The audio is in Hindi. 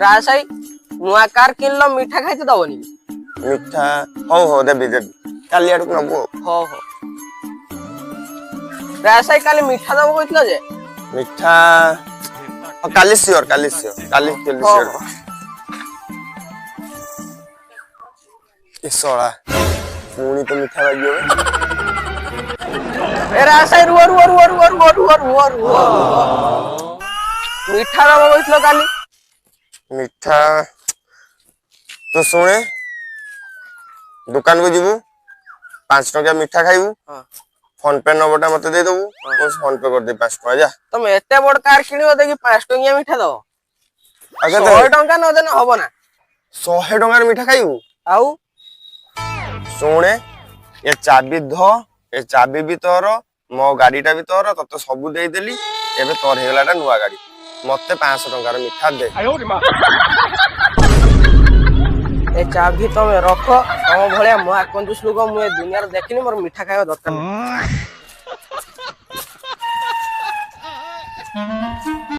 रासाई नुआ कार किनलो मिठा खाइते दबनी मिठा हो देबी काली आड़क नबू हो रासाई काली मिठा दबो कइतलो जे मिठा काली सियोर काली सियोर इसोला मुनी तो मिठा लागियो ए रासाई रुआ मिठा दबो कइतलो काली मिठा तो सुने दुकान को जीवु 5 टका मिठा खाइबु फोन पे नंबरटा मते दे दबु मैं फोन पे कर दे 5 टका जा तुम एते बड़ कार किनियो देखि 5 टकिया मिठा दो अगर 100 टका न देना होबो ना 100 टका मिठा खाइबु आउ सुने ये चाबी धो ये चाबी भी तोर मो गाड़ीटा भी तोर तते सब दे देली एबे तोर हेगलाटा नुवा गाड़ी मते 500 टका मिठा दे ए चाबी तुम रख तुम भलिया मुआ कंजूस लोक मुए दुनिया देखिनी मोर मिठा खाइबा दरकार